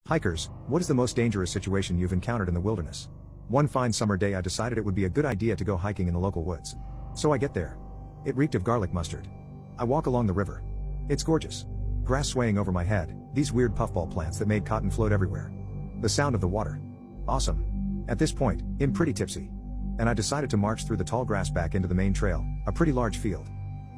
Hikers, what is the most dangerous situation you've encountered in the wilderness? One fine summer day I decided it would be a good idea to go hiking in the local woods. So I get there. It reeked of garlic mustard. I walk along the river. It's gorgeous. Grass swaying over my head, these weird puffball plants that made cotton float everywhere. The sound of the water. Awesome. At this point, I'm pretty tipsy. And I decided to march through the tall grass back into the main trail, a pretty large field.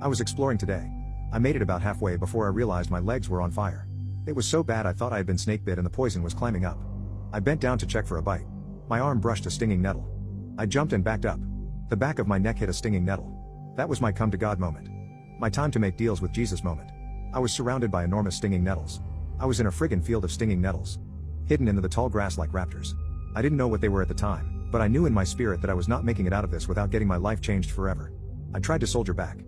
I was exploring today. I made it about halfway before I realized my legs were on fire. It was so bad I thought I had been snake bit and the poison was climbing up. I bent down to check for a bite. My arm brushed a stinging nettle. I jumped and backed up. The back of my neck hit a stinging nettle. That was my come to God moment. My time to make deals with Jesus moment. I was surrounded by enormous stinging nettles. I was in a friggin' field of stinging nettles. Hidden into the tall grass like raptors. I didn't know what they were at the time, but I knew in my spirit that I was not making it out of this without getting my life changed forever. I tried to soldier back.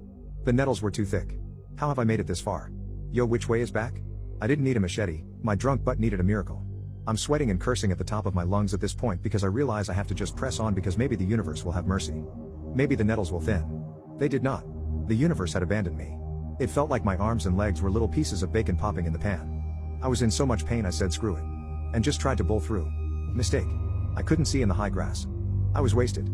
The nettles were too thick. How have I made it this far? Yo, which way is back? I didn't need a machete, my drunk butt needed a miracle. I'm sweating and cursing at the top of my lungs at this point because I realize I have to just press on because maybe the universe will have mercy. Maybe the nettles will thin. They did not. The universe had abandoned me. It felt like my arms and legs were little pieces of bacon popping in the pan. I was in so much pain I said screw it. And just tried to bowl through. Mistake. I couldn't see in the high grass. I was wasted.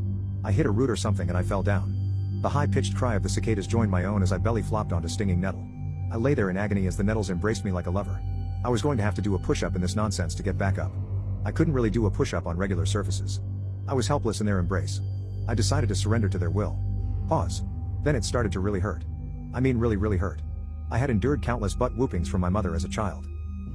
I hit a root or something and I fell down. The high-pitched cry of the cicadas joined my own as I belly flopped onto stinging nettle. I lay there in agony as the nettles embraced me like a lover. I was going to have to do a push-up in this nonsense to get back up. I couldn't really do a push-up on regular surfaces. I was helpless in their embrace. I decided to surrender to their will. Pause. Then it started to really hurt. I mean really hurt. I had endured countless butt whoopings from my mother as a child.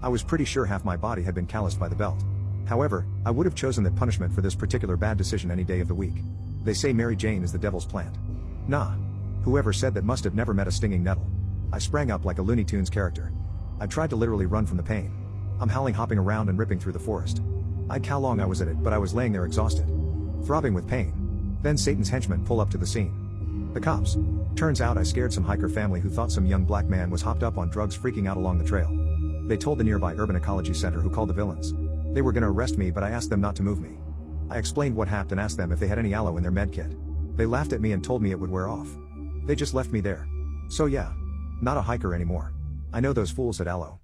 I was pretty sure half my body had been calloused by the belt. However, I would have chosen that punishment for this particular bad decision any day of the week. They say Mary Jane is the devil's plant. Nah. Whoever said that must have never met a stinging nettle. I sprang up like a Looney Tunes character. I tried to literally run from the pain. I'm howling, hopping around and ripping through the forest. I'd how long I was at it, but I was laying there exhausted. Throbbing with pain. Then Satan's henchmen pull up to the scene. The cops. Turns out I scared some hiker family who thought some young black man was hopped up on drugs freaking out along the trail. They told the nearby urban ecology center who called the villains. They were gonna arrest me but I asked them not to move me. I explained what happened and asked them if they had any aloe in their med kit. They laughed at me and told me it would wear off. They just left me there. So yeah. Not a hiker anymore. I know those fools at aloe.